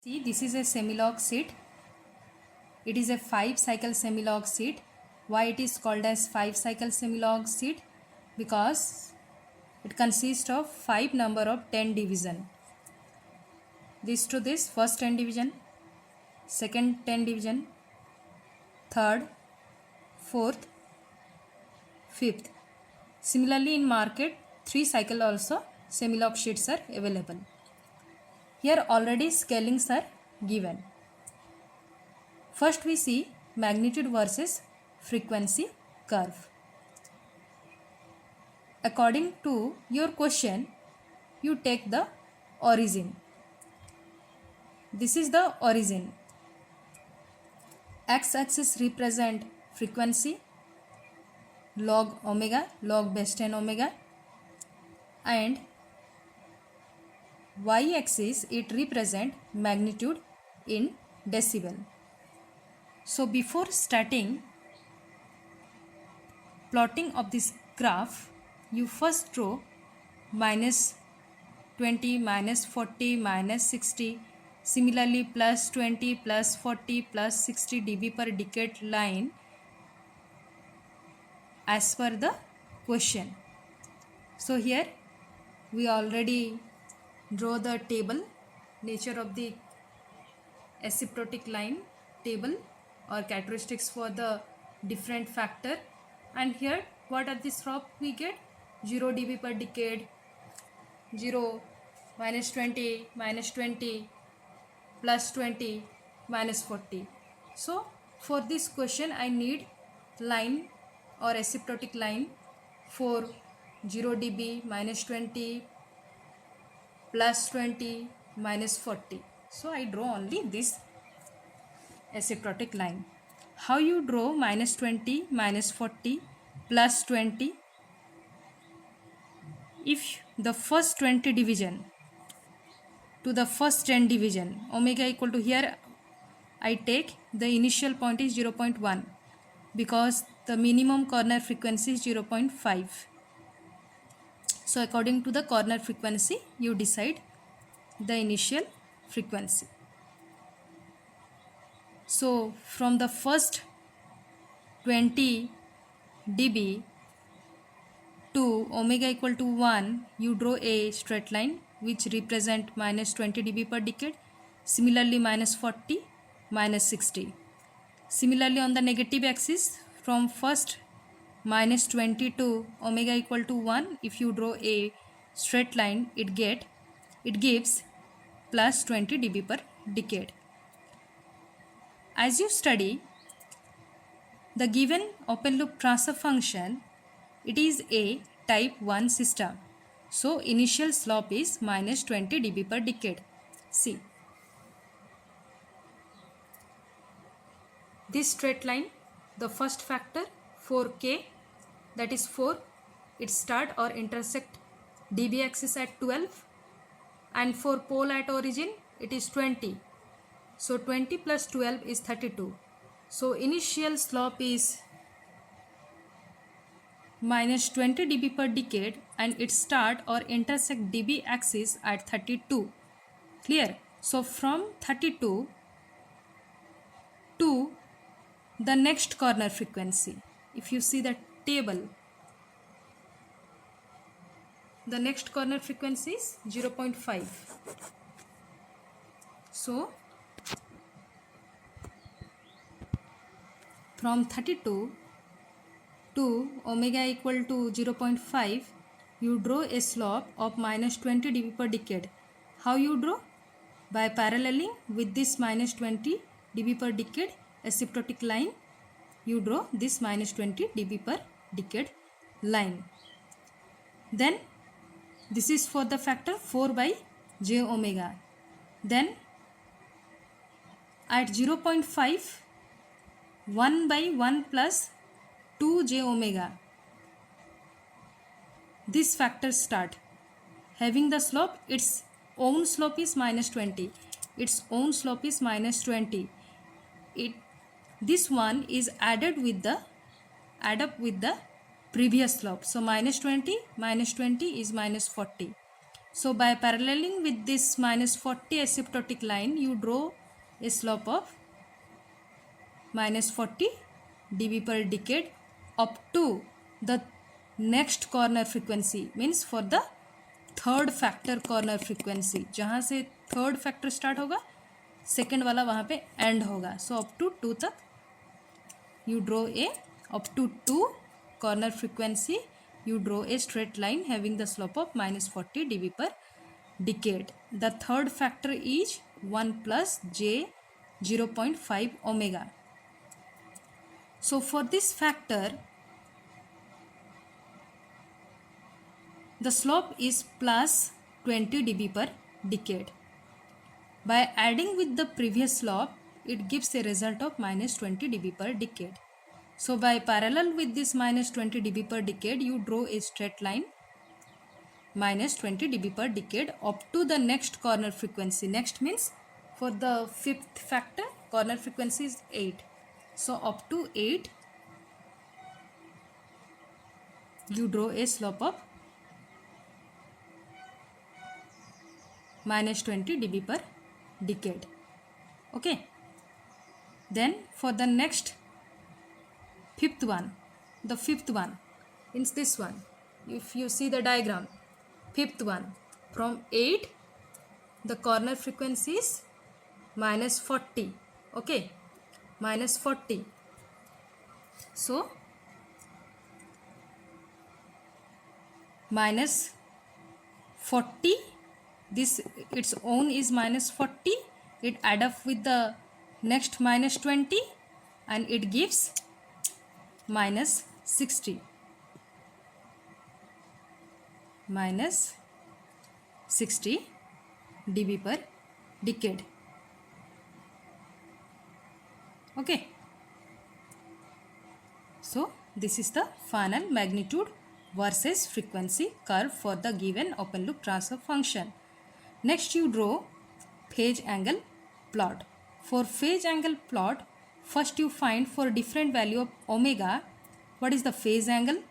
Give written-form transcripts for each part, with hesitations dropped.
See, this is a semi-log seat. It is a 5-cycle semi-log seat. Why it is called as 5-cycle semi-log seat? Because it consists of 5 number of 10 division. This to this, first 10 division, second 10 division, third, fourth, fifth. Similarly, in market, 3-cycle also semi-log sheets are available. Here already scalings are given. First we see magnitude versus frequency curve. According to your question, you take the origin. This is the origin. X-axis represent frequency, log omega, log base 10 omega, and y-axis it represent magnitude in decibel. So before starting plotting of this graph, you first draw minus 20, minus 40, minus 60, similarly plus 20, plus 40, plus 60 dB per decade line as per the question. So here we already draw the table, nature of the asymptotic line table or characteristics for the different factor, and here what are the slope we get? 0 dB per decade, 0, minus 20, minus 20, plus 20, minus 40. So for this question I need line or asymptotic line for 0 dB, minus 20, plus 20, minus 40. So I draw only this asymptotic line. How you draw minus 20, minus 40, plus 20? If the first 20 division to the first 10 division, omega equal to, here I take the initial point is 0.1 because the minimum corner frequency is 0.5. So according to the corner frequency you decide the initial frequency. So from the first 20 dB to omega equal to 1, you draw a straight line which represent minus 20 dB per decade. Similarly minus 40, minus 60. Similarly on the negative axis, from first minus 20 to omega equal to 1, if you draw a straight line, it gives plus 20 dB per decade. As you study the given open loop transfer function, it is a type 1 system. So initial slope is minus 20 dB per decade. See, this straight line, the first factor 4k, that is 4, it start or intersect dB axis at 12, and for pole at origin it is 20. So 20 plus 12 is 32. So initial slope is minus 20 dB per decade and it start or intersect dB axis at 32. Clear? So from 32 to the next corner frequency, if you see the table, the next corner frequency is 0.5. So from 32 to omega equal to 0.5, you draw a slope of minus 20 dB per decade. How you draw? By paralleling with this minus 20 dB per decade asymptotic line, you draw this minus 20 dB per decade line. Then this is for the factor 4 by j omega. Then at 0.5, 1 by 1 plus 2 j omega. This factor start having the slope, its own slope is minus 20. Its own slope is minus 20. This one is add up with the previous slope. So minus 20 is minus 40. So by paralleling with this minus 40 asymptotic line, you draw a slope of minus 40 dB per decade up to the next corner frequency, means for the third factor corner frequency, जहाँ से third factor start होगा second वाला वहाँ पे and होगा. So up to 2 तक you draw a up to 2 corner frequency, you draw a straight line having the slope of minus 40 dB per decade. The third factor is 1 plus j 0.5 omega. So for this factor, the slope is plus 20 dB per decade. By adding with the previous slope, it gives a result of minus 20 dB per decade. So by parallel with this minus 20 dB per decade, you draw a straight line minus 20 dB per decade up to the next corner frequency. Next means for the fifth factor, corner frequency is 8. So up to 8, you draw a slope of minus 20 dB per decade. Okay. Then for the next fifth one, the fifth one is this one. If you see the diagram, fifth one, from 8 the corner frequency is minus 40. Okay, minus 40. So minus 40, this its own is minus 40, it add up with the next minus 20 and it gives minus 60. Minus 60 dB per decade. Okay. So this is the final magnitude versus frequency curve for the given open loop transfer function. Next you draw phase angle plot. For phase angle plot, first you find for different value of omega what is the phase angle.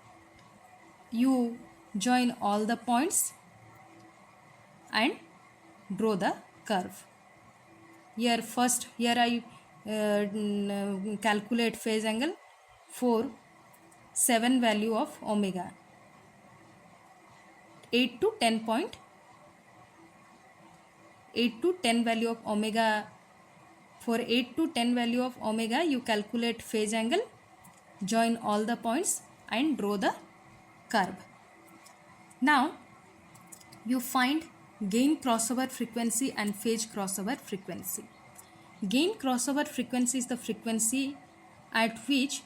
You join all the points and draw the curve. Here I calculate phase angle for 7 value of omega, 8 to 10 value of omega. For 8 to 10 value of omega, you calculate phase angle, join all the points and draw the curve. Now you find gain crossover frequency and phase crossover frequency. Gain crossover frequency is the frequency at which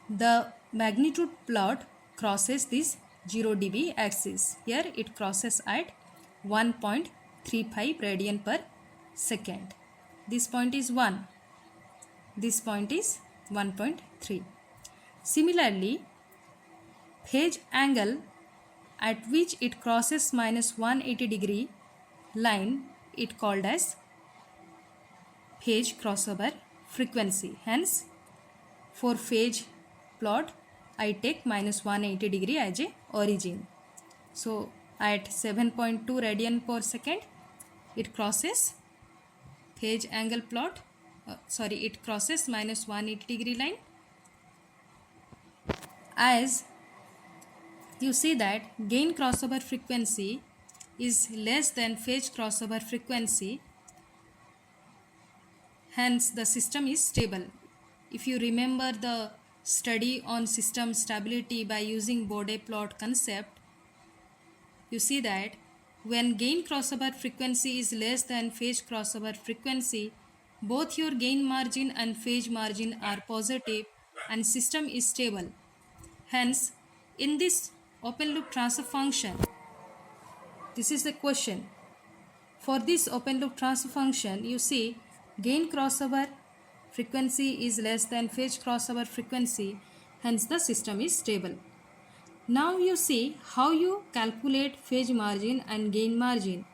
the magnitude plot crosses this 0 dB axis. Here it crosses at 1.35 radian per second. This point is 1. This point is 1.3. Similarly, phase angle at which it crosses minus 180 degree line, it called as phase crossover frequency. Hence, for phase plot, I take minus 180 degree as a origin. So at 7.2 radian per second, it crosses phase angle plot. It crosses minus 180 degree line. As you see that gain crossover frequency is less than phase crossover frequency, hence the system is stable. If you remember the study on system stability by using Bode plot concept, you see that when gain crossover frequency is less than phase crossover frequency, both your gain margin and phase margin are positive and system is stable. Hence, in this open loop transfer function, this is the question. For this open loop transfer function, you see gain crossover frequency is less than phase crossover frequency, hence the system is stable. Now you see how you calculate phase margin and gain margin.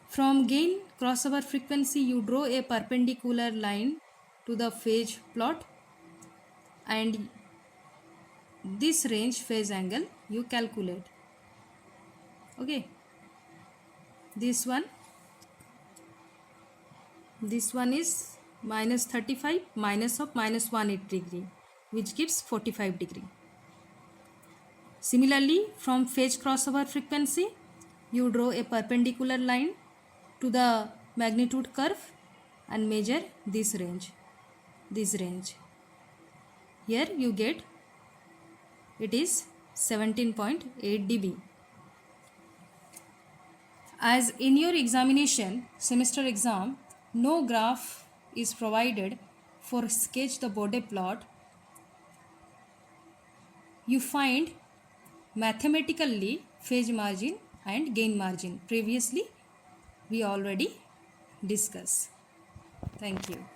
From gain crossover frequency, you draw a perpendicular line to the phase plot and this range phase angle you calculate. Okay, this one is minus 35 minus of minus 180 degree, which gives 45 degree. Similarly, from phase crossover frequency, you draw a perpendicular line to the magnitude curve and measure this range. Here you get it is 17.8 dB. As in your examination, semester exam, no graph is provided for sketch the Bode plot. You find mathematically phase margin and gain margin. Previously, we already discussed. Thank you.